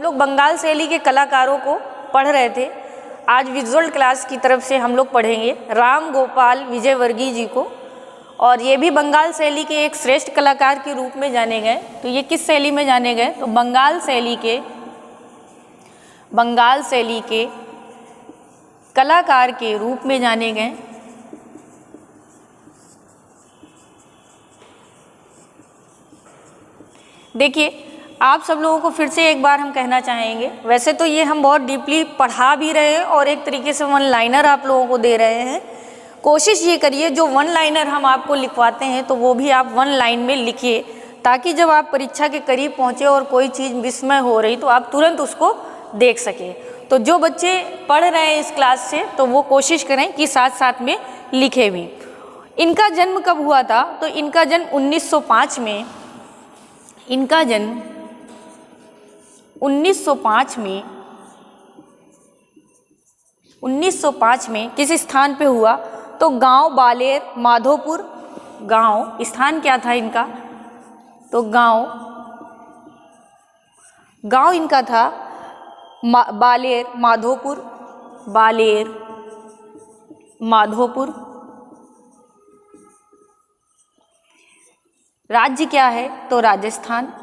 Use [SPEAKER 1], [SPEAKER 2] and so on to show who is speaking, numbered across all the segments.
[SPEAKER 1] लोग बंगाल शैली के कलाकारों को पढ़ रहे थे। आज विजुअल क्लास की तरफ से हम लोग पढ़ेंगे राम गोपाल विजयवर्गीय जी को, और ये भी बंगाल शैली के एक श्रेष्ठ कलाकार के रूप में जाने गए। तो ये किस शैली में जाने गए? तो बंगाल शैली के कलाकार के रूप में जाने गए। देखिए, आप सब लोगों को फिर से एक बार हम कहना चाहेंगे, वैसे तो ये हम बहुत डीपली पढ़ा भी रहे हैं और एक तरीके से वन लाइनर आप लोगों को दे रहे हैं। कोशिश ये करिए जो वन लाइनर हम आपको लिखवाते हैं तो वो भी आप वन लाइन में लिखिए, ताकि जब आप परीक्षा के करीब पहुँचे और कोई चीज़ विस्मय हो रही तो आप तुरंत उसको देख सकें। तो जो बच्चे पढ़ रहे हैं इस क्लास से तो वो कोशिश करें कि साथ साथ में लिखे भी। इनका जन्म कब हुआ था? तो इनका जन्म 1905 में, इनका जन्म 1905 में किस स्थान पे हुआ? तो गांव बालेर माधोपुर, गांव स्थान क्या था इनका? तो गांव इनका था बालेर माधोपुर। राज्य क्या है? तो राजस्थान।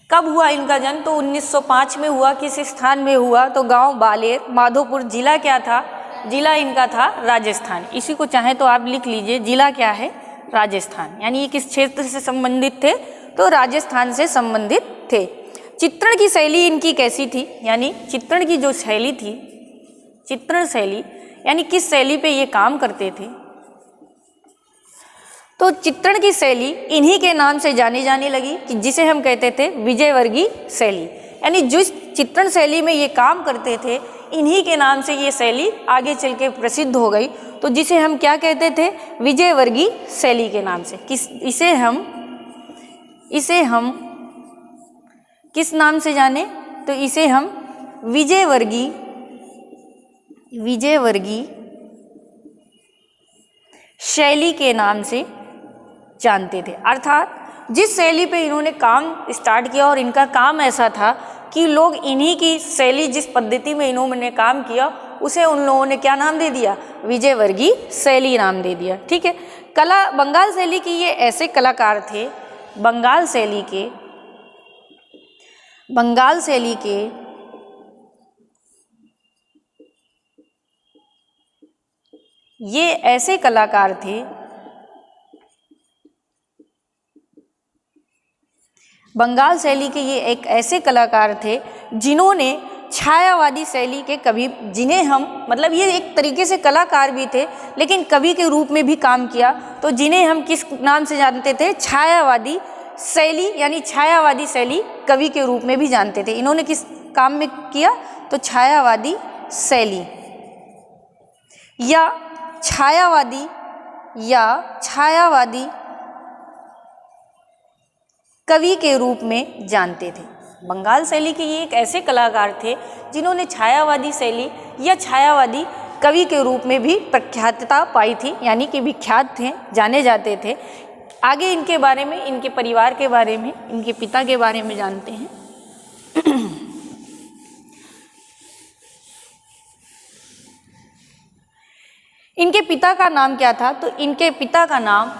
[SPEAKER 1] कब हुआ इनका जन्म? तो 1905 में हुआ। किस स्थान में हुआ? तो गांव बालेर माधोपुर। जिला क्या था? जिला इनका था राजस्थान। इसी को चाहे तो आप लिख लीजिए, जिला क्या है? राजस्थान। यानी ये किस क्षेत्र से संबंधित थे? तो राजस्थान से संबंधित थे। चित्रण की शैली इनकी कैसी थी? यानी चित्रण की जो शैली थी, चित्रण शैली यानी किस शैली पे ये काम करते थे? तो चित्रण की शैली इन्हीं के नाम से जानी जाने लगी कि जिसे हम कहते थे विजयवर्गीय शैली। यानी जिस चित्रण शैली में ये काम करते थे इन्हीं के नाम से ये शैली आगे चल के प्रसिद्ध हो गई। तो जिसे हम क्या कहते थे? विजयवर्गीय शैली के नाम से। इसे हम किस नाम से जाने? तो इसे हम विजयवर्गीय शैली के नाम से जानते थे। अर्थात जिस शैली पे इन्होंने काम स्टार्ट किया और इनका काम ऐसा था कि लोग इन्हीं की शैली, जिस पद्धति में इन्होंने काम किया उसे उन लोगों ने क्या नाम दे दिया? विजयवर्गीय शैली नाम दे दिया। ठीक है। बंगाल शैली के ये ऐसे कलाकार थे, बंगाल शैली के ये ऐसे कलाकार थे, बंगाल शैली के ये एक ऐसे कलाकार थे जिन्होंने छायावादी शैली के कवि, जिन्हें हम मतलब ये एक तरीके से कलाकार भी थे लेकिन कवि के रूप में भी काम किया। तो जिन्हें हम किस नाम से जानते थे? छायावादी शैली, यानी छायावादी शैली कवि के रूप में भी जानते थे। इन्होंने किस काम में किया? तो छायावादी शैली या छायावादी कवि के रूप में जानते थे। बंगाल शैली के ये एक ऐसे कलाकार थे जिन्होंने छायावादी शैली या छायावादी कवि के रूप में भी प्रख्यातता पाई थी, यानी कि विख्यात थे, जाने जाते थे। आगे इनके बारे में, इनके परिवार के बारे में, इनके पिता के बारे में जानते हैं। इनके पिता का नाम क्या था? तो इनके पिता का नाम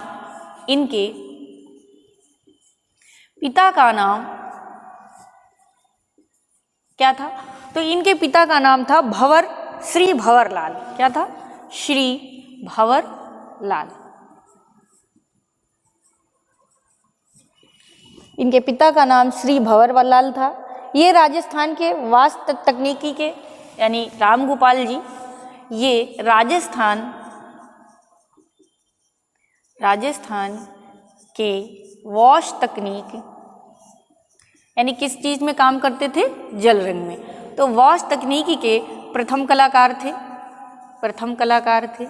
[SPEAKER 1] क्या था? तो इनके पिता का नाम था श्री भंवरलाल। क्या था? श्री भंवरलाल। इनके पिता का नाम श्री भंवरलाल था। ये राजस्थान के वास्तु तकनीकी के, यानी राम गोपाल जी, ये राजस्थान के वॉश तकनीक, यानी किस चीज़ में काम करते थे? जल रंग में। तो वॉश तकनीकी के प्रथम कलाकार थे।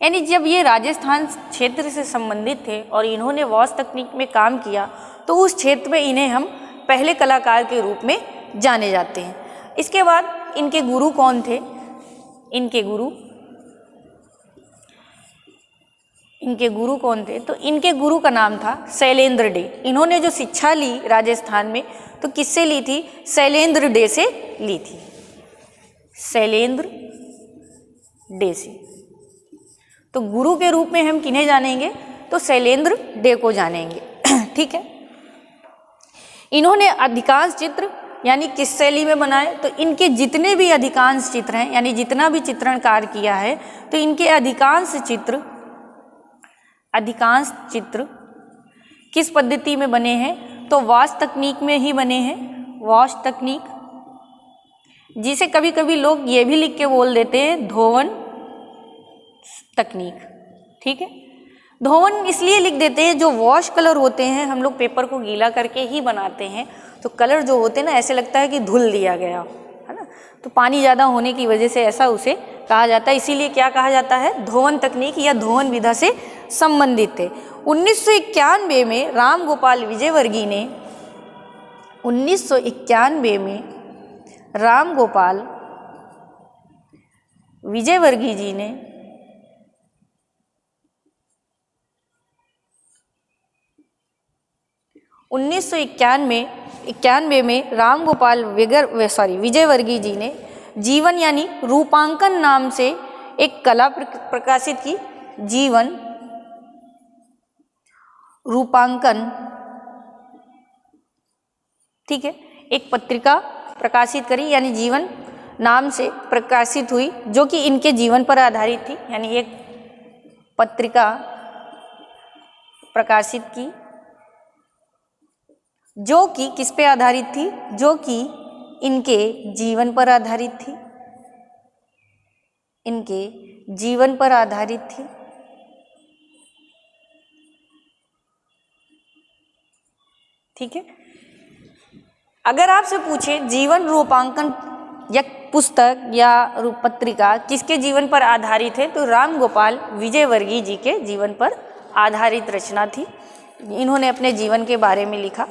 [SPEAKER 1] यानी जब ये राजस्थान क्षेत्र से संबंधित थे और इन्होंने वॉश तकनीक में काम किया तो उस क्षेत्र में इन्हें हम पहले कलाकार के रूप में जाने जाते हैं। इसके बाद इनके गुरु कौन थे? इनके गुरु कौन थे? तो इनके गुरु का नाम था शैलेंद्र डे। इन्होंने जो शिक्षा ली राजस्थान में तो किससे ली थी? शैलेंद्र डे से ली थी, शैलेंद्र डे से। तो गुरु के रूप में हम किन्हें जानेंगे? तो शैलेंद्र डे को जानेंगे। ठीक है। इन्होंने अधिकांश चित्र यानी किस शैली में बनाए? तो इनके जितने भी अधिकांश चित्र हैं, यानी जितना भी चित्रण कार्य किया है, तो इनके अधिकांश चित्र किस पद्धति में बने हैं? तो वाश तकनीक में ही बने हैं, वाश तकनीक, जिसे कभी कभी लोग ये भी लिख के बोल देते हैं धोवन तकनीक। ठीक है। धोवन इसलिए लिख देते हैं, जो वॉश कलर होते हैं, हम लोग पेपर को गीला करके ही बनाते हैं, तो कलर जो होते हैं ना, ऐसे लगता है कि धुल दिया गया है ना, तो पानी ज़्यादा होने की वजह से ऐसा उसे कहा जाता है। इसीलिए क्या कहा जाता है? धोवन तकनीक या धोवन विधा से संबंधित है। 1991 में राम गोपाल विजयवर्गीय ने 1991 में राम गोपाल विजयवर्गीय जी ने 1991 में राम गोपाल विजयवर्गीय जी ने जीवन यानी रूपांकन नाम से एक कला प्रकाशित की। जीवन रूपांकन, ठीक है, एक पत्रिका प्रकाशित करी, यानी जीवन नाम से प्रकाशित हुई, जो कि इनके जीवन पर आधारित थी। यानी एक पत्रिका प्रकाशित की जो कि किस पे आधारित थी? जो कि इनके जीवन पर आधारित थी, इनके जीवन पर आधारित थी। ठीक है। अगर आपसे पूछे जीवन रूपांकन या पुस्तक या पत्रिका किसके जीवन पर आधारित है, तो राम गोपाल विजयवर्गीय जी के जीवन पर आधारित रचना थी। इन्होंने अपने जीवन के बारे में लिखा।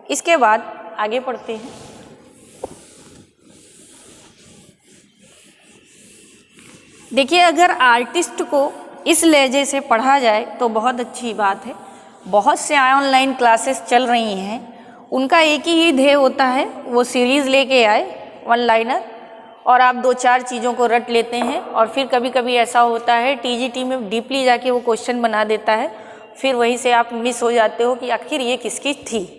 [SPEAKER 1] इसके बाद आगे पढ़ते हैं। देखिए, अगर आर्टिस्ट को इस लहजे से पढ़ा जाए तो बहुत अच्छी बात है। बहुत से ऑनलाइन क्लासेस चल रही हैं, उनका एक ही ध्येय होता है, वो सीरीज़ लेके आए वन लाइनर, और आप 2-4 चीज़ों को रट लेते हैं, और फिर कभी कभी ऐसा होता है टीजीटी में डीपली जाके वो क्वेश्चन बना देता है, फिर वहीं से आप मिस हो जाते हो कि आखिर ये किसकी थी।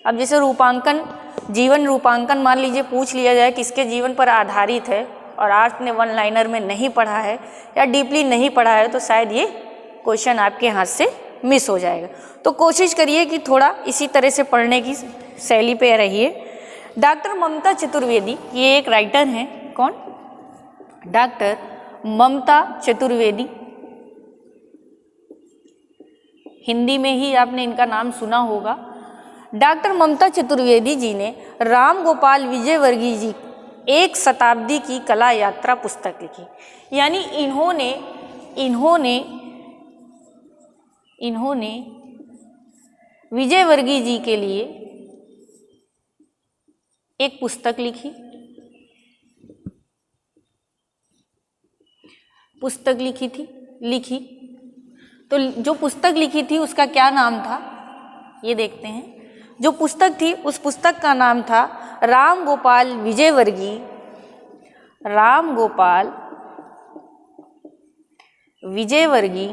[SPEAKER 1] अब जैसे रूपांकन, जीवन रूपांकन मान लीजिए पूछ लिया जाए किसके जीवन पर आधारित है, और आपने वन लाइनर में नहीं पढ़ा है या डीपली नहीं पढ़ा है, तो शायद ये क्वेश्चन आपके हाथ से मिस हो जाएगा। तो कोशिश करिए कि थोड़ा इसी तरह से पढ़ने की शैली पे रहिए। डॉक्टर ममता चतुर्वेदी, ये एक राइटर हैं। कौन? डॉक्टर ममता चतुर्वेदी। हिंदी में ही आपने इनका नाम सुना होगा। डॉक्टर ममता चतुर्वेदी जी ने राम गोपाल विजयवर्गीय जी एक शताब्दी की कला यात्रा पुस्तक लिखी। यानी इन्होंने विजयवर्गीय जी के लिए एक पुस्तक लिखी। तो जो पुस्तक लिखी थी उसका क्या नाम था, ये देखते हैं। जो पुस्तक थी उस पुस्तक का नाम था राम गोपाल विजयवर्गीय राम गोपाल विजयवर्गीय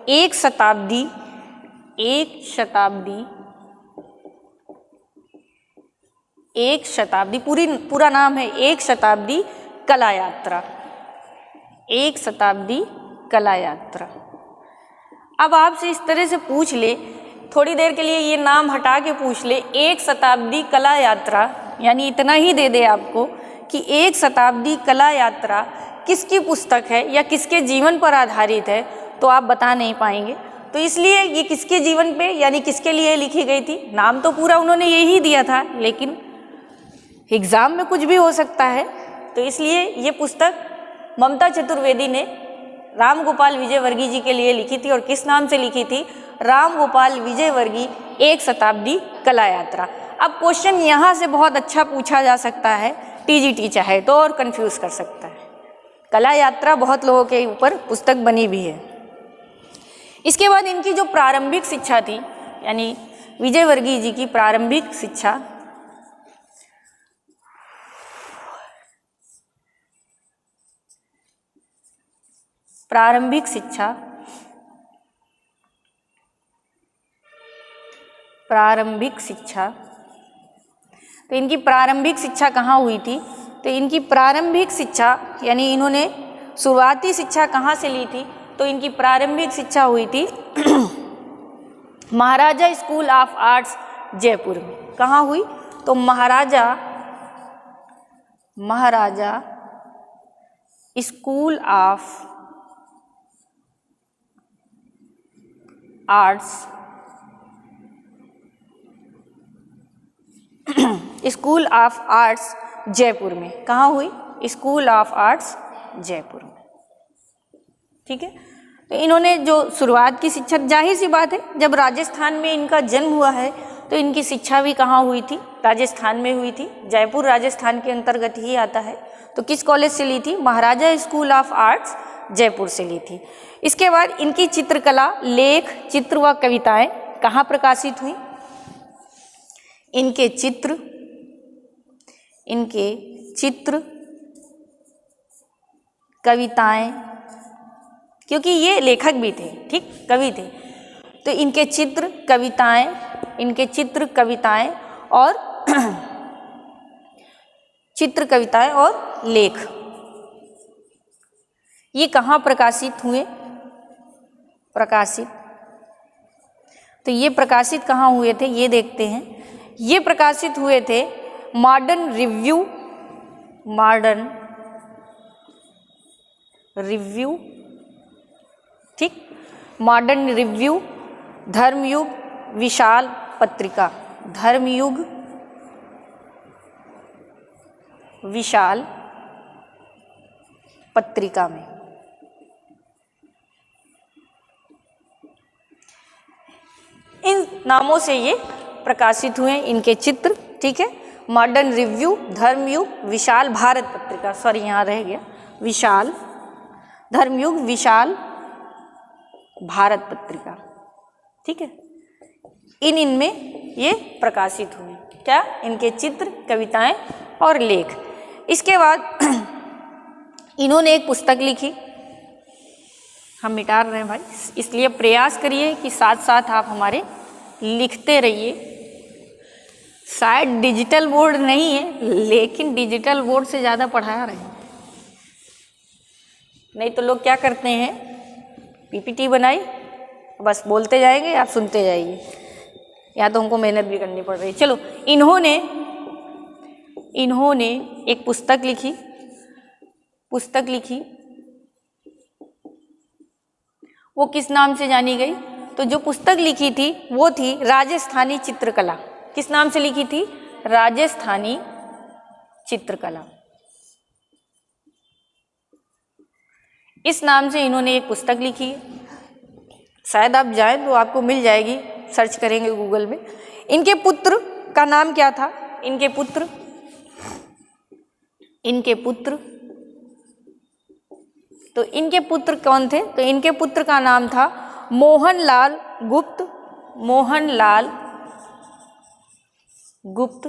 [SPEAKER 1] एक शताब्दी पूरा नाम है एक शताब्दी कला यात्रा। अब आपसे इस तरह से पूछ ले, थोड़ी देर के लिए ये नाम हटा के पूछ ले, एक शताब्दी कला यात्रा, यानी इतना ही दे दे आपको कि एक शताब्दी कला यात्रा किसकी पुस्तक है या किसके जीवन पर आधारित है, तो आप बता नहीं पाएंगे। तो इसलिए ये किसके जीवन पे यानी किसके लिए लिखी गई थी, नाम तो पूरा उन्होंने यही दिया था, लेकिन एग्ज़ाम में कुछ भी हो सकता है। तो इसलिए ये पुस्तक ममता चतुर्वेदी ने राम गोपाल विजयवर्गीय जी के लिए लिखी थी, और किस नाम से लिखी थी? राम गोपाल विजयवर्गीय एक शताब्दी कला यात्रा। अब क्वेश्चन यहाँ से बहुत अच्छा पूछा जा सकता है, टीजीटी चाहे तो और कंफ्यूज कर सकता है। कला यात्रा बहुत लोगों के ऊपर पुस्तक बनी भी है। इसके बाद इनकी जो प्रारंभिक शिक्षा थी, यानी विजयवर्गीय जी की प्रारंभिक शिक्षा, तो इनकी प्रारंभिक शिक्षा कहाँ हुई थी? तो इनकी प्रारंभिक शिक्षा यानी इन्होंने शुरुआती शिक्षा कहाँ से ली थी? तो इनकी प्रारंभिक शिक्षा हुई थी Maharaja school of arts Jaipur में। कहाँ हुई? तो Maharaja school of arts school of arts Jaipur में। कहाँ हुई? स्कूल ऑफ आर्ट्स जयपुर में। ठीक है, तो इन्होंने जो शुरुआत की शिक्षा, जाहिर सी बात है जब राजस्थान में इनका जन्म हुआ है तो इनकी शिक्षा भी कहाँ हुई थी? राजस्थान में हुई थी। जयपुर राजस्थान के अंतर्गत ही आता है। तो किस कॉलेज से ली थी? Maharaja school of arts Jaipur से ली थी। इसके बाद इनकी चित्रकला, लेख, चित्र व कविताएं कहाँ प्रकाशित हुई? इनके चित्र कविताएं, क्योंकि ये लेखक भी थे, ठीक, कवि थे, तो इनके चित्र कविताएं और चित्र कविताएं और लेख ये कहाँ प्रकाशित हुए? तो ये प्रकाशित कहाँ हुए थे ये देखते हैं। ये प्रकाशित हुए थे मॉडर्न रिव्यू, ठीक, मॉडर्न रिव्यू, धर्मयुग, विशाल पत्रिका, धर्मयुग, विशाल पत्रिका में। इन नामों से ये प्रकाशित हुए इनके चित्र, ठीक है। मॉडर्न रिव्यू, धर्मयुग, विशाल भारत पत्रिका, सॉरी यहाँ रह गया, विशाल धर्मयुग, विशाल भारत पत्रिका, ठीक है। इनमें ये प्रकाशित हुए, क्या? इनके चित्र, कविताएं और लेख। इसके बाद इन्होंने एक पुस्तक लिखी, हम मिटा रहे हैं भाई, इसलिए प्रयास करिए कि साथ साथ आप हमारे लिखते रहिए। शायद डिजिटल बोर्ड नहीं है, लेकिन डिजिटल बोर्ड से ज़्यादा पढ़ा रहे हैं। नहीं तो लोग क्या करते हैं, पीपीटी बनाई, बस बोलते जाएंगे, आप सुनते जाइए, या तो हमको मेहनत भी करनी पड़ रही है। चलो, इन्होंने एक पुस्तक लिखी, वो किस नाम से जानी गई? तो जो पुस्तक लिखी थी वो थी राजस्थानी चित्रकला। किस नाम से लिखी थी? राजस्थानी चित्रकला। इस नाम से इन्होंने एक पुस्तक लिखी है, शायद आप जाएं तो आपको मिल जाएगी, सर्च करेंगे गूगल में। इनके पुत्र का नाम क्या था? इनके पुत्र तो इनके पुत्र कौन थे? तो इनके पुत्र का नाम था मोहनलाल गुप्त,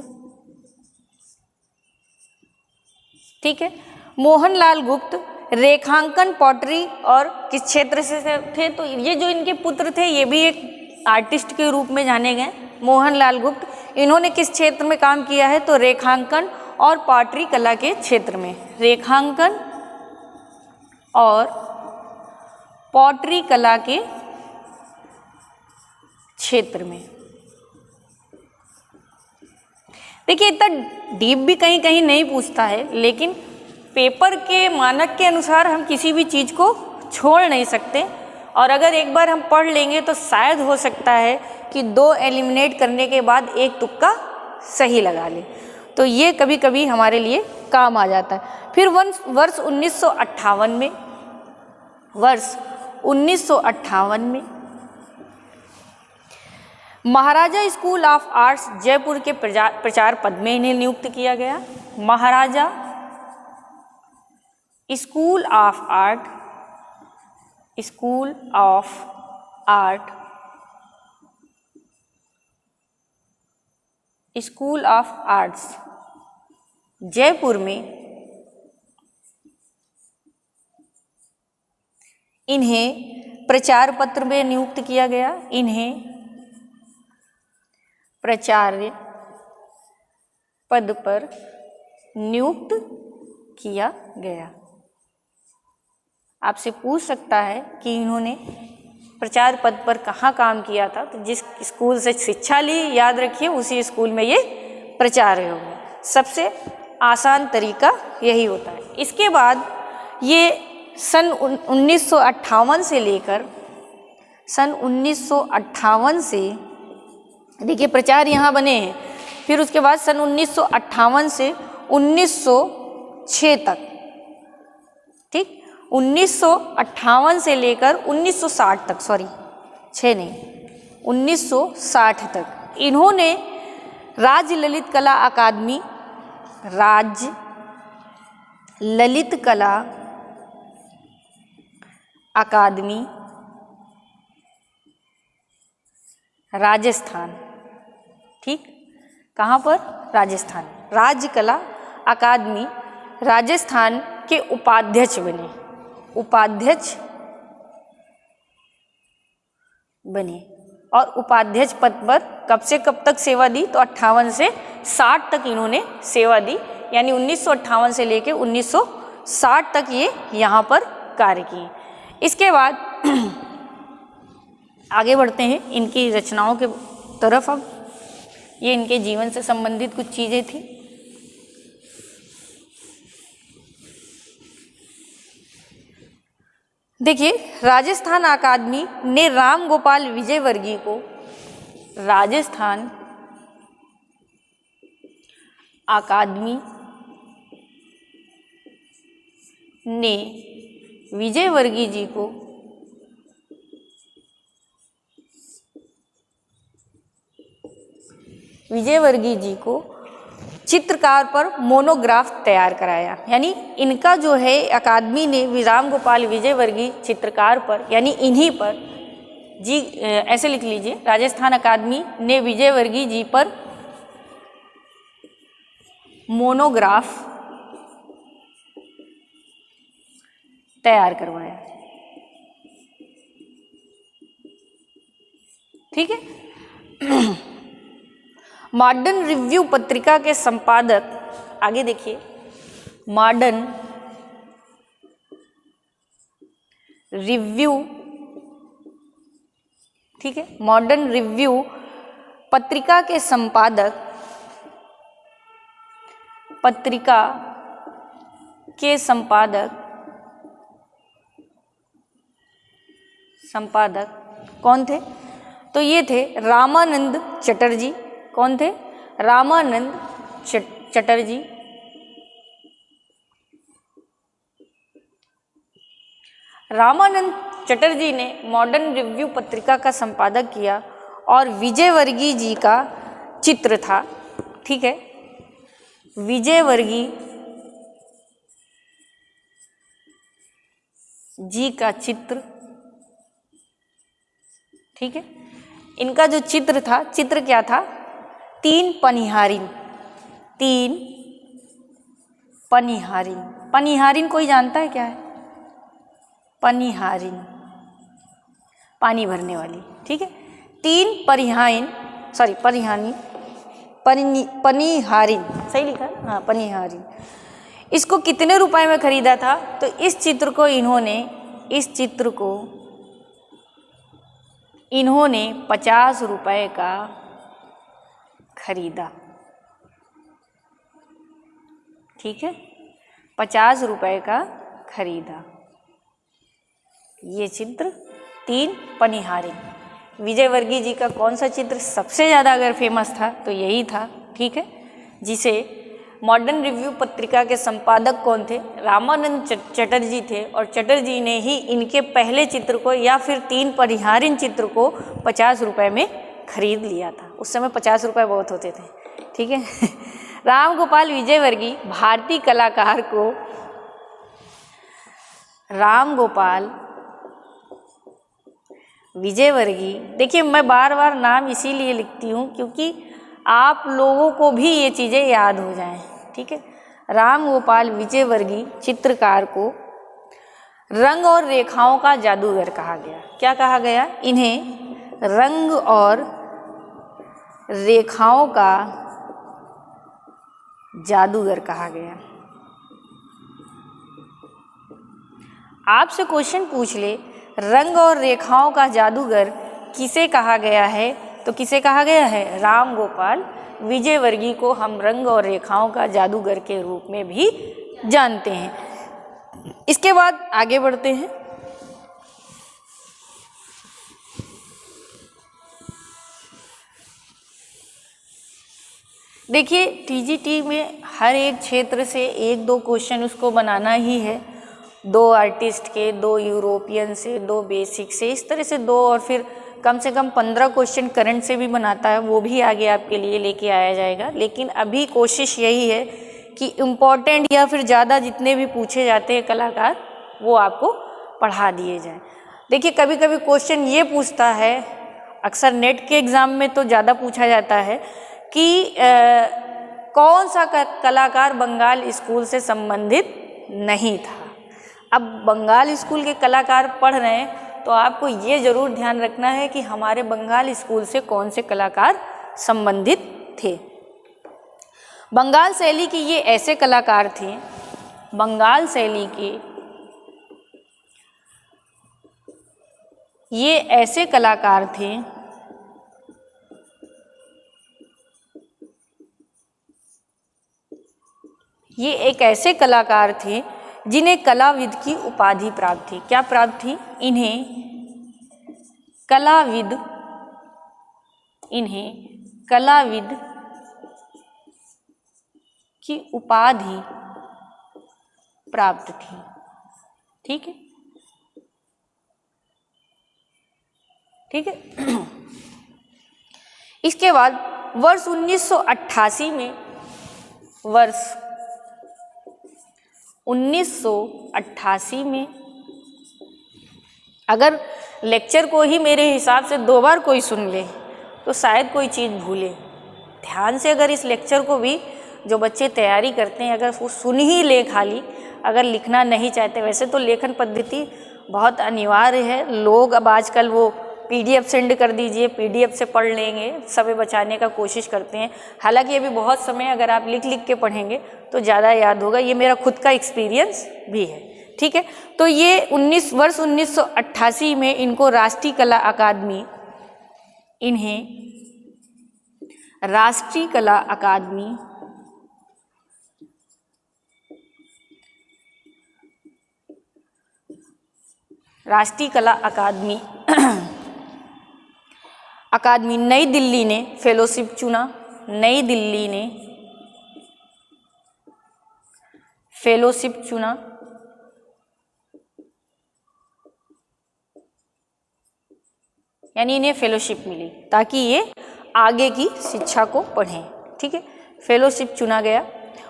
[SPEAKER 1] ठीक है। मोहनलाल गुप्त रेखांकन, पॉटरी और किस क्षेत्र से थे? तो ये जो इनके पुत्र थे ये भी एक आर्टिस्ट के रूप में जाने गए, मोहनलाल गुप्त। इन्होंने किस क्षेत्र में काम किया है? तो रेखांकन और पॉटरी कला के क्षेत्र में, रेखांकन और पॉटरी कला के क्षेत्र में। देखिए, इतना डीप भी कहीं कहीं नहीं पूछता है, लेकिन पेपर के मानक के अनुसार हम किसी भी चीज़ को छोड़ नहीं सकते, और अगर एक बार हम पढ़ लेंगे तो शायद हो सकता है कि 2 एलिमिनेट करने के बाद एक तुक्का सही लगा ले, तो ये कभी कभी हमारे लिए काम आ जाता है। फिर वर्ष 1958 में Maharaja school of arts Jaipur के प्रचार पद में इन्हें नियुक्त किया गया। Maharaja school of art, school of art, school of arts Jaipur में इन्हें प्रचार पत्र में नियुक्त किया गया। इन्हें प्राचार्य पद पर नियुक्त किया गया। आपसे पूछ सकता है कि इन्होंने प्रचार पद पर कहाँ काम किया था, तो जिस स्कूल से शिक्षा ली याद रखिए उसी स्कूल में ये प्राचार्य हो गए। सबसे आसान तरीका यही होता है। इसके बाद ये सन 1958 से लेकर सन 1958 से देखिए प्रचार यहाँ बने हैं, फिर उसके बाद सन 1958 से 1906 तक, ठीक, 1958 से लेकर 1960 तक, सॉरी 6 नहीं 1960 तक इन्होंने राज्य ललित कला अकादमी, राज्य ललित कला अकादमी राजस्थान, ठीक, कहाँ पर? राजस्थान। राज्य कला अकादमी राजस्थान के उपाध्यक्ष बने, उपाध्यक्ष बने। और उपाध्यक्ष पद पर कब से कब तक सेवा दी? तो 58 से 60 तक इन्होंने सेवा दी, यानी 1958 से लेकर 1960 तक ये यहाँ पर कार्य किए। इसके बाद आगे बढ़ते हैं इनकी रचनाओं के तरफ। अब ये इनके जीवन से संबंधित कुछ चीज़ें थी। देखिए, राजस्थान अकादमी ने राम गोपाल विजयवर्गीय को, राजस्थान अकादमी ने विजयवर्गीय जी को चित्रकार पर मोनोग्राफ तैयार कराया। यानी इनका जो है अकादमी ने राम गोपाल विजयवर्गीय चित्रकार पर, यानी इन्हीं पर जी, ऐसे लिख लीजिए, राजस्थान अकादमी ने विजयवर्गीय जी पर मोनोग्राफ तैयार करवाया। ठीक है। मॉडर्न रिव्यू पत्रिका के संपादक, आगे देखिए, मॉडर्न रिव्यू, ठीक है, मॉडर्न रिव्यू पत्रिका के संपादक, पत्रिका के संपादक कौन थे? तो ये थे रामानंद चटर्जी। कौन थे? रामानंद चटर्जी। रामानंद चटर्जी ने मॉडर्न रिव्यू पत्रिका का संपादक किया और विजयवर्गीय जी का चित्र था। ठीक है, विजयवर्गीय जी का चित्र, ठीक है, इनका जो चित्र था, चित्र क्या था? 3 पनिहारिन। 3 पनिहारिन। पनिहारिन कोई जानता है क्या है? पनिहारिन, पानी भरने वाली। ठीक है, 3 परिहाइन, सॉरी परिहानी, पनिहारिन, सही लिखा है? हाँ, पनिहारिन। इसको कितने रुपए में खरीदा था? तो इस चित्र को इन्होंने 50 रुपए का खरीदा। ठीक है, 50 रुपए का खरीदा ये चित्र 3 पनिहारिन। विजयवर्गीय जी का कौन सा चित्र सबसे ज़्यादा अगर फेमस था तो यही था। ठीक है, जिसे मॉडर्न रिव्यू पत्रिका के संपादक कौन थे? रामानंद चटर्जी थे, और चटर्जी ने ही इनके पहले चित्र को या फिर 3 पनिहारिन चित्र को 50 रुपए में खरीद लिया था। उस समय 50 रुपये बहुत होते थे, ठीक है। राम गोपाल विजयवर्गीय भारतीय कलाकार को, राम गोपाल विजयवर्गीय, देखिए मैं बार बार नाम इसीलिए लिखती हूँ क्योंकि आप लोगों को भी ये चीज़ें याद हो जाएं, ठीक है। राम गोपाल विजयवर्गीय चित्रकार को रंग और रेखाओं का जादूगर कहा गया। क्या कहा गया? इन्हें रंग और रेखाओं का जादूगर कहा गया। आपसे क्वेश्चन पूछ ले, रंग और रेखाओं का जादूगर किसे कहा गया है, तो किसे कहा गया है? राम गोपाल विजयवर्गीय को हम रंग और रेखाओं का जादूगर के रूप में भी जानते हैं। इसके बाद आगे बढ़ते हैं। देखिए टीजीटी में हर एक क्षेत्र से 1-2 क्वेश्चन उसको बनाना ही है। 2 आर्टिस्ट के, 2 यूरोपियन से, 2 बेसिक से, इस तरह से 2 और फिर कम से कम 15 क्वेश्चन करंट से भी बनाता है, वो भी आगे आपके लिए लेके आया जाएगा। लेकिन अभी कोशिश यही है कि इम्पॉर्टेंट या फिर ज़्यादा जितने भी पूछे जाते हैं कलाकार वो आपको पढ़ा दिए जाएं। देखिए कभी कभी क्वेश्चन ये पूछता है, अक्सर नेट के एग्ज़ाम में तो ज़्यादा पूछा जाता है कि कौन सा कलाकार बंगाल स्कूल से संबंधित नहीं था। अब बंगाल स्कूल के कलाकार पढ़ रहे हैं तो आपको ये ज़रूर ध्यान रखना है कि हमारे बंगाल स्कूल से कौन से कलाकार संबंधित थे। बंगाल शैली के ये ऐसे कलाकार थे, बंगाल शैली के ये ऐसे कलाकार थे ये एक ऐसे कलाकार थे जिन्हें कलाविद की उपाधि प्राप्त थी। क्या प्राप्त थी? इन्हें कलाविद की उपाधि प्राप्त थी, ठीक है, ठीक है। इसके बाद वर्ष 1988 में, वर्ष 1988 में, अगर लेक्चर को ही मेरे हिसाब से 2 बार कोई सुन ले तो शायद कोई चीज़ भूले। ध्यान से अगर इस लेक्चर को भी जो बच्चे तैयारी करते हैं अगर वो सुन ही ले खाली, अगर लिखना नहीं चाहते, वैसे तो लेखन पद्धति बहुत अनिवार्य है। लोग अब आजकल वो PDF सेंड कर दीजिए, PDF से पढ़ लेंगे, समय बचाने का कोशिश करते हैं। हालांकि अभी बहुत समय अगर आप लिख लिख के पढ़ेंगे तो ज़्यादा याद होगा। ये मेरा खुद का एक्सपीरियंस भी है, ठीक है। तो ये वर्ष 1988 में इनको राष्ट्रीय कला अकादमी, इन्हें राष्ट्रीय कला अकादमी अकादमी नई दिल्ली ने फेलोशिप चुना। नई दिल्ली ने फेलोशिप चुना, यानी इन्हें फेलोशिप मिली ताकि ये आगे की शिक्षा को पढ़ें, ठीक है। फेलोशिप चुना गया।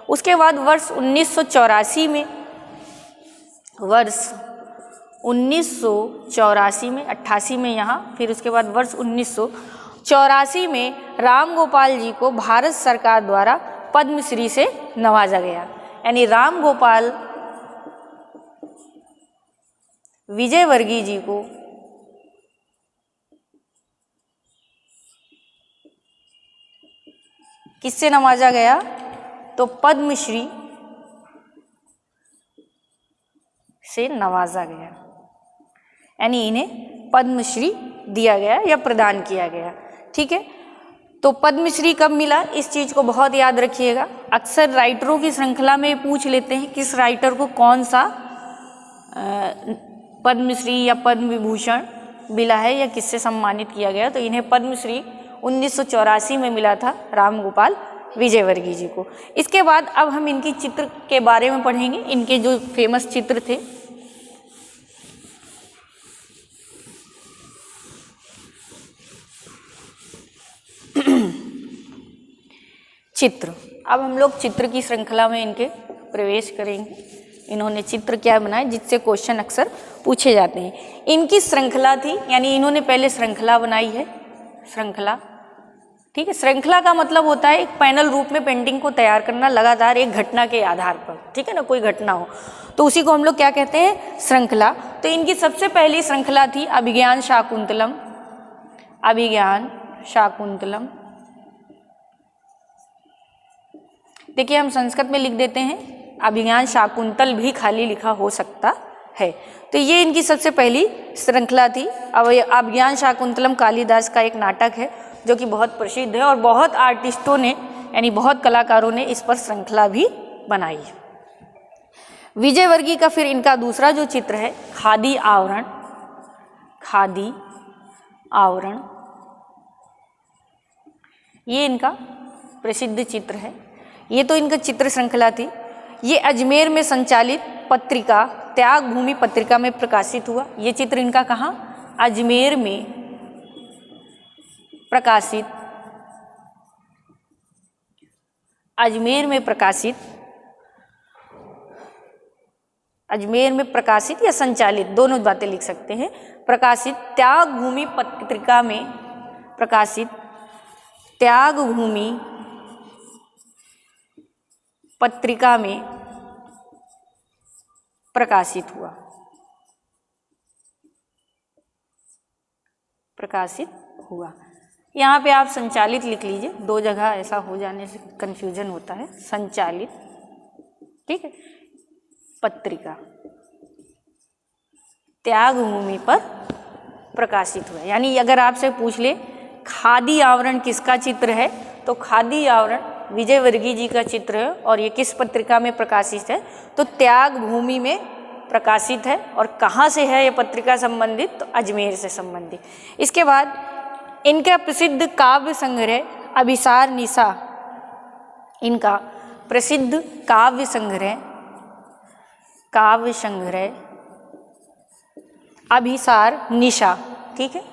[SPEAKER 1] उसके बाद वर्ष 1984 में, वर्ष 1984 में, 88 में यहाँ, फिर उसके बाद वर्ष 1984 में राम गोपाल जी को भारत सरकार द्वारा पद्मश्री से नवाजा गया। यानी राम गोपाल विजयवर्गीय जी को किससे नवाजा गया? तो पद्मश्री से नवाजा गया, यानी इन्हें पद्मश्री दिया गया या प्रदान किया गया, ठीक है। तो पद्मश्री कब मिला, इस चीज़ को बहुत याद रखिएगा। अक्सर राइटरों की श्रृंखला में पूछ लेते हैं किस राइटर को कौन सा पद्मश्री या पद्म विभूषण मिला है या किससे सम्मानित किया गया। तो इन्हें पद्मश्री 1984 में मिला था, राम गोपाल विजयवर्गीय जी को। इसके बाद अब हम इनकी चित्र के बारे में पढ़ेंगे, इनके जो फेमस चित्र थे। चित्र। अब हम लोग चित्र की श्रृंखला में इनके प्रवेश करेंगे। इन्होंने चित्र क्या बनाए जिससे क्वेश्चन अक्सर पूछे जाते हैं। इनकी श्रृंखला थी, यानी इन्होंने पहले श्रृंखला बनाई है, श्रृंखला, ठीक है। श्रृंखला का मतलब होता है एक पैनल रूप में पेंटिंग को तैयार करना लगातार एक घटना के आधार पर, ठीक है ना, कोई घटना हो तो उसी को हम लोग क्या कहते हैं, श्रृंखला। तो इनकी सबसे पहली श्रृंखला थी अभिज्ञान शाकुंतलम, अभिज्ञान शाकुंतलम। देखिए हम संस्कृत में लिख देते हैं, अभिज्ञान शाकुंतल भी खाली लिखा हो सकता है। तो ये इनकी सबसे पहली श्रृंखला थी। अब अभिज्ञान शाकुंतलम कालिदास का एक नाटक है जो कि बहुत प्रसिद्ध है और बहुत आर्टिस्टों ने यानी बहुत कलाकारों ने इस पर श्रृंखला भी बनाई है। विजयवर्गीय का फिर इनका दूसरा जो चित्र है खादी आवरण, खादी आवरण, ये इनका प्रसिद्ध चित्र है। ये तो इनका चित्र श्रृंखला थी। ये अजमेर में संचालित पत्रिका त्याग भूमि पत्रिका में प्रकाशित हुआ। ये चित्र इनका कहाँ, अजमेर में प्रकाशित, अजमेर में प्रकाशित, अजमेर में प्रकाशित या संचालित दोनों बातें लिख सकते हैं। प्रकाशित त्याग भूमि पत्रिका में प्रकाशित, त्याग भूमि पत्रिका में प्रकाशित हुआ, प्रकाशित हुआ। यहाँ पे आप संचालित लिख लीजिए, दो जगह ऐसा हो जाने से कंफ्यूजन होता है। संचालित, ठीक है, पत्रिका त्याग भूमि पर प्रकाशित हुआ। यानी अगर आपसे पूछ ले खादी आवरण किसका चित्र है, तो खादी आवरण विजयवर्गीय जी का चित्र है और ये किस पत्रिका में प्रकाशित है, तो त्याग भूमि में प्रकाशित है। और कहाँ से है ये पत्रिका संबंधित, तो अजमेर से संबंधित। इसके बाद इनका प्रसिद्ध काव्य संग्रह अभिसार निशा, इनका प्रसिद्ध काव्य संग्रह, काव्य संग्रह अभिसार निशा, ठीक है,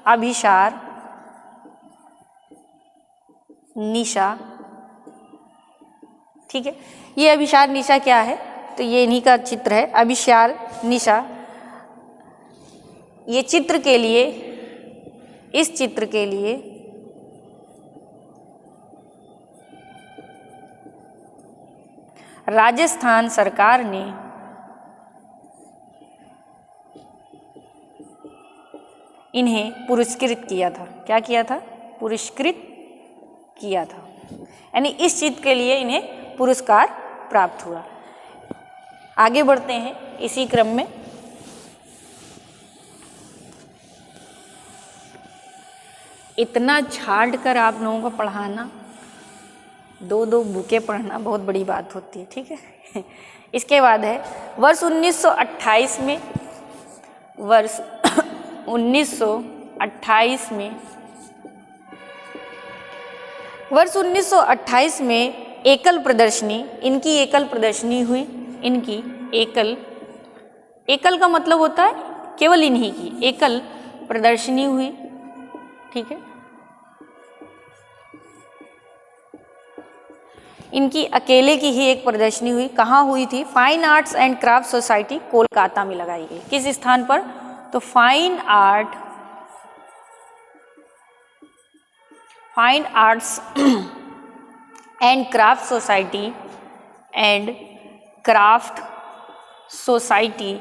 [SPEAKER 1] अभिसार निशा, ठीक है। ये अभिसार निशा क्या है, तो ये इन्हीं का चित्र है, अभिसार निशा। ये चित्र के लिए, इस चित्र के लिए राजस्थान सरकार ने इन्हें पुरस्कृत किया था। क्या किया था, पुरस्कृत किया था, यानी इस चित्र के लिए इन्हें पुरस्कार प्राप्त हुआ। आगे बढ़ते हैं इसी क्रम में। इतना छांट कर आप लोगों को पढ़ाना, दो दो बुकें पढ़ना बहुत बड़ी बात होती है, ठीक है। इसके बाद है वर्ष 1928 में, वर्ष 1928 में, वर्ष 1928 में एकल प्रदर्शनी, इनकी एकल प्रदर्शनी हुई। इनकी एकल, एकल का मतलब होता है केवल इन्हीं की, एकल प्रदर्शनी हुई, ठीक है। इनकी अकेले की ही एक प्रदर्शनी हुई। कहाँ हुई थी, fine arts and craft society Kolkata में लगाई गई। किस स्थान पर, तो fine arts and craft society and craft society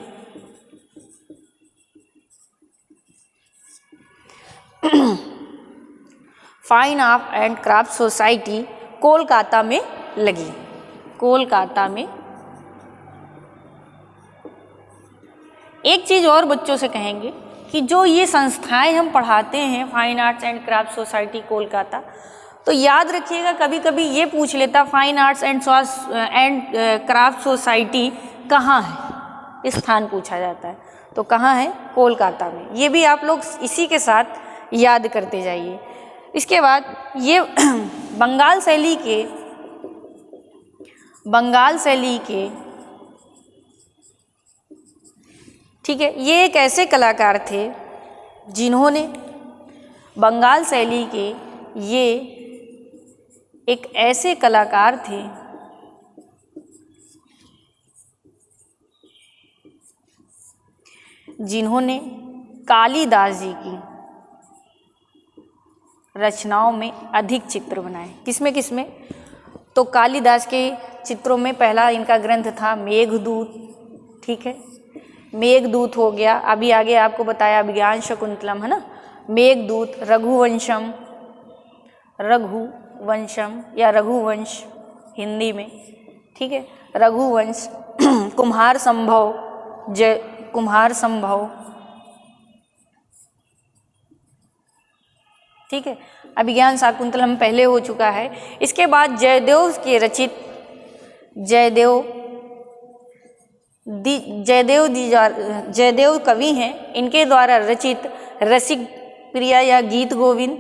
[SPEAKER 1] fine art and craft society Kolkata में लगी, कोलकाता में। एक चीज़ और बच्चों से कहेंगे कि जो ये संस्थाएं हम पढ़ाते हैं, fine arts and craft society Kolkata, तो याद रखिएगा कभी कभी ये पूछ लेता fine arts and craft society कहाँ है, स्थान पूछा जाता है, तो कहाँ है, कोलकाता में। ये भी आप लोग इसी के साथ याद करते जाइए। इसके बाद ये बंगाल शैली के, ठीक है, ये एक ऐसे कलाकार थे जिन्होंने बंगाल शैली के, ये एक ऐसे कलाकार थे जिन्होंने कालिदास जी की रचनाओं में अधिक चित्र बनाए। किसमें? तो कालिदास के चित्रों में पहला इनका ग्रंथ था मेघदूत, ठीक है, मेघदूत हो गया। अभी आगे आपको बताया अभिज्ञान शकुंतलम, है ना, मेघदूत, रघुवंशम या रघुवंश हिंदी में, ठीक है, रघुवंश, कुम्हार संभव, ठीक है, अभिज्ञान शाकुंतलम पहले हो चुका है। इसके बाद जयदेव के रचित जयदेव कवि हैं, इनके द्वारा रचित रसिक प्रिया या गीत गोविंद,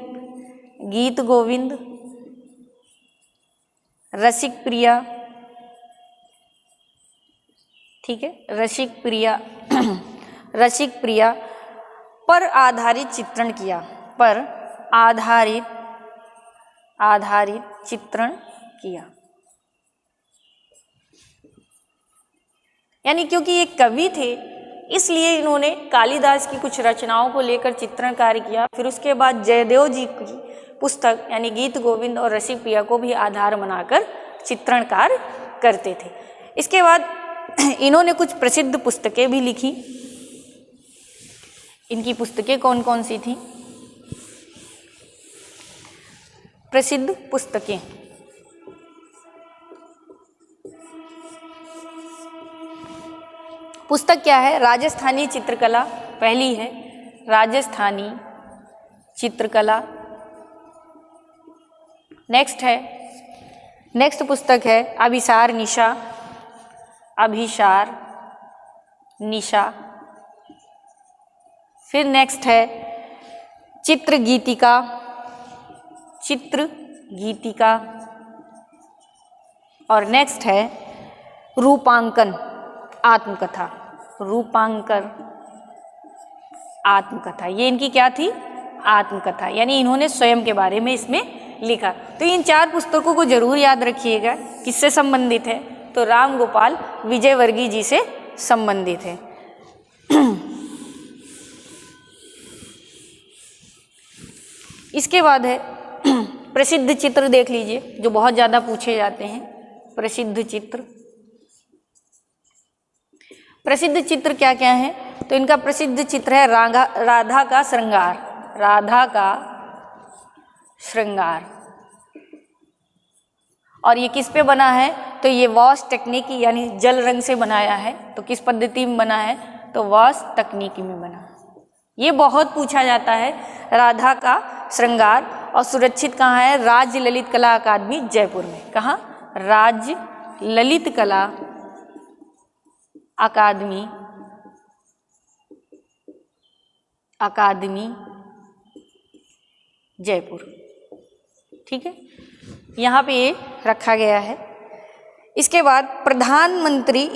[SPEAKER 1] रसिक प्रिया, ठीक है, रसिक प्रिया पर आधारित चित्रण किया, यानी क्योंकि ये कवि थे इसलिए इन्होंने कालिदास की कुछ रचनाओं को लेकर चित्रण कार्य किया। फिर उसके बाद जयदेव जी की पुस्तक यानी गीत गोविंद और रसिक प्रिया को भी आधार बनाकर चित्रण कार्य करते थे। इसके बाद इन्होंने कुछ प्रसिद्ध पुस्तकें भी लिखी। इनकी पुस्तकें कौन कौन सी थी? प्रसिद्ध पुस्तकें, पुस्तक क्या है? राजस्थानी चित्रकला पहली है, राजस्थानी चित्रकला। नेक्स्ट पुस्तक है अभिसार निशा। फिर नेक्स्ट है चित्र गीतिका, और नेक्स्ट है रूपांकन आत्मकथा। ये इनकी क्या थी? आत्मकथा, यानी इन्होंने स्वयं के बारे में इसमें लिखा। तो इन चार पुस्तकों को जरूर याद रखिएगा। किससे संबंधित है? तो राम गोपाल विजयवर्गीय जी से संबंधित है। इसके बाद है प्रसिद्ध चित्र, देख लीजिए, जो बहुत ज़्यादा पूछे जाते हैं। प्रसिद्ध चित्र क्या क्या है? तो इनका प्रसिद्ध चित्र है राधा का श्रृंगार। और ये किस पे बना है? तो ये वॉश टेक्निक यानी जल रंग से बनाया है। तो किस पद्धति में बना है? तो वॉश तकनीकी में बना। ये बहुत पूछा जाता है। राधा का श्रृंगार और सुरक्षित कहाँ है? राज्य ललित कला अकादमी जयपुर में। कहाँ? राज्य ललित कला अकादमी जयपुर, ठीक है, यहाँ पे ये रखा गया है। इसके बाद प्रधानमंत्री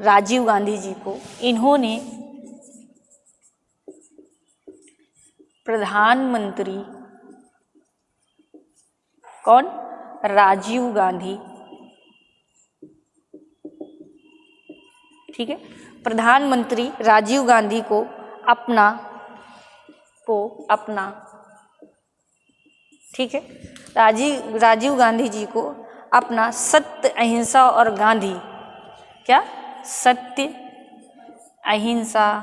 [SPEAKER 1] राजीव गांधी जी को प्रधानमंत्री कौन? राजीव गांधी, ठीक है, प्रधानमंत्री राजीव गांधी को अपना, ठीक है, राजीव गांधी जी को अपना सत्य, अहिंसा और गांधी, क्या? सत्य, अहिंसा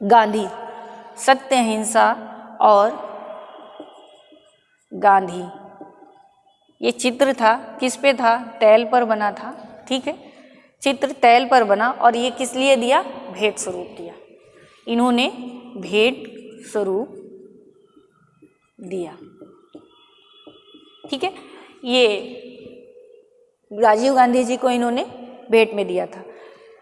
[SPEAKER 1] गांधी, सत्य, अहिंसा और गांधी। ये चित्र था, किस पे था? तैल पर बना था, ठीक है, चित्र तैल पर बना। और ये किस लिए दिया? भेंट स्वरूप दिया। इन्होंने भेंट स्वरूप दिया, ठीक है, ये राजीव गांधी जी को इन्होंने भेंट में दिया था।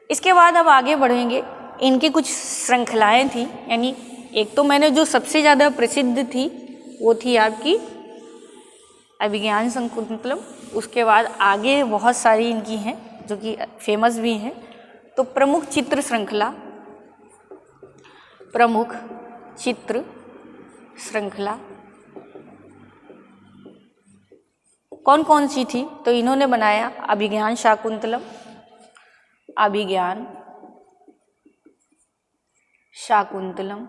[SPEAKER 1] इसके बाद अब आगे बढ़ेंगे। इनकी कुछ श्रृंखलाएं थी, यानी एक तो मैंने जो सबसे ज़्यादा प्रसिद्ध थी वो थी आपकी अभिज्ञान शकुंतलम। उसके बाद आगे बहुत सारी इनकी हैं जो कि फेमस भी हैं। तो प्रमुख चित्र श्रृंखला प्रमुख चित्र श्रृंखला कौन कौन सी थी? तो इन्होंने बनाया अभिज्ञान शाकुंतलम, अभिज्ञान शाकुंतलम,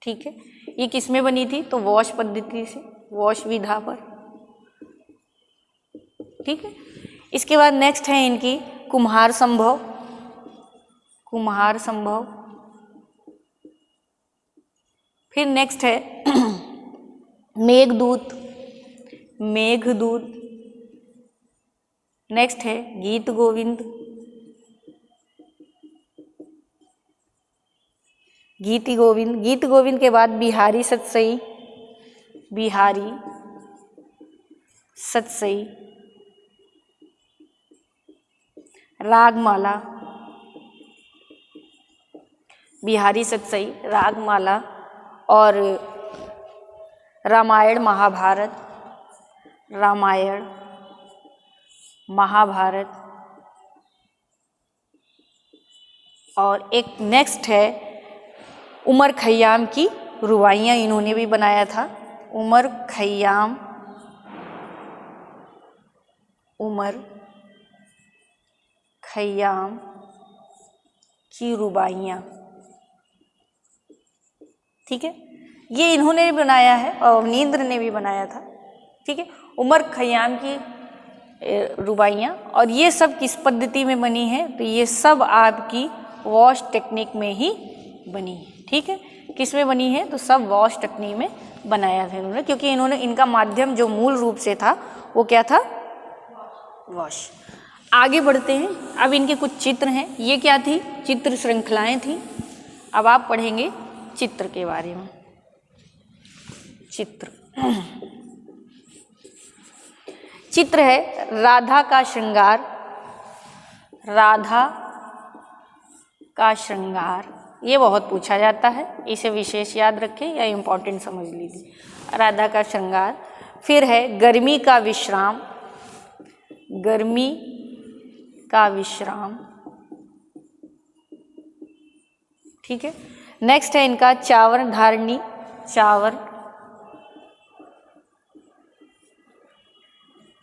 [SPEAKER 1] ठीक है। ये किस में बनी थी? तो वॉश पद्धति से, वॉश विधा पर, ठीक है। इसके बाद नेक्स्ट है इनकी कुम्हार संभव, कुम्हार संभव। फिर नेक्स्ट है मेघदूत, मेघदूत। नेक्स्ट है गीत गोविंद, गीत गोविंद। गीत गोविंद के बाद बिहारी सतसई, बिहारी सतसई। रागमाला, बिहारी सतसई, रागमाला और रामायण महाभारत, रामायण महाभारत। और एक नेक्स्ट है उमर खयाम की रुबाइयाँ, इन्होंने भी बनाया था। उमर खयाम, उमर खयाम की रुबाइयाँ, ठीक है। ये इन्होंने भी बनाया है और अवनींद्र ने भी बनाया था, ठीक है। उमर खयाम की रुबाइयाँ। और ये सब किस पद्धति में बनी है? तो ये सब आपकी वॉश टेक्निक में ही बनी है, ठीक है। किस में बनी है? तो सब वॉश टेक्निक में बनाया था इन्होंने, क्योंकि इन्होंने इनका माध्यम जो मूल रूप से था वो क्या था? वॉश। आगे बढ़ते हैं। अब इनके कुछ चित्र हैं। ये क्या थी? चित्र श्रृंखलाएं थी। अब आप पढ़ेंगे चित्र के बारे में। चित्र, चित्र है राधा का श्रृंगार, राधा का श्रृंगार। ये बहुत पूछा जाता है, इसे विशेष याद रखें या इम्पोर्टेंट समझ लीजिए। राधा का श्रृंगार। फिर है गर्मी का विश्राम, गर्मी का विश्राम, ठीक है। नेक्स्ट है इनका चावर धारणी, चावर,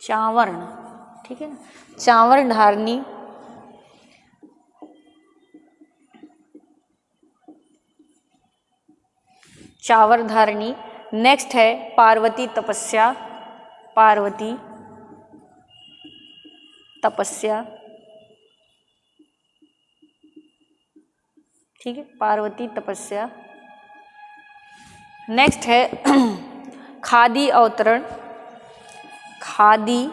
[SPEAKER 1] चावर्ण, ठीक है ना, चावर धारणी। चावर धारणी। नेक्स्ट है पार्वती तपस्या, पार्वती तपस्या, ठीक है, पार्वती तपस्या। नेक्स्ट है खादी अवतरण, खादी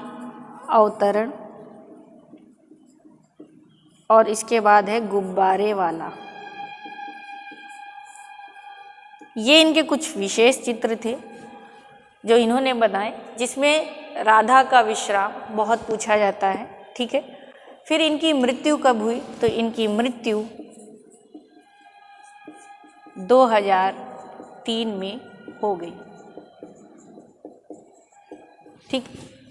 [SPEAKER 1] अवतरण। और इसके बाद है गुब्बारे वाला। ये इनके कुछ विशेष चित्र थे जो इन्होंने बनाए, जिसमें राधा का विश्राम बहुत पूछा जाता है, ठीक है। फिर इनकी मृत्यु कब हुई? तो इनकी मृत्यु 2003 में हो गई, ठीक।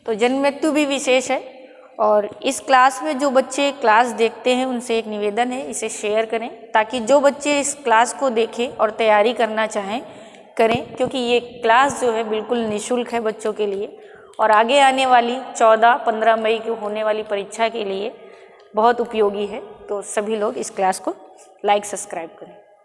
[SPEAKER 1] तो जन्म मृत्यु भी विशेष है। और इस क्लास में जो बच्चे क्लास देखते हैं उनसे एक निवेदन है, इसे शेयर करें ताकि जो बच्चे इस क्लास को देखें और तैयारी करना चाहें करें, क्योंकि ये क्लास जो है बिल्कुल निःशुल्क है बच्चों के लिए और आगे आने वाली 14-15 मई को होने वाली परीक्षा के लिए बहुत उपयोगी है। तो सभी लोग इस क्लास को लाइक सब्सक्राइब करें।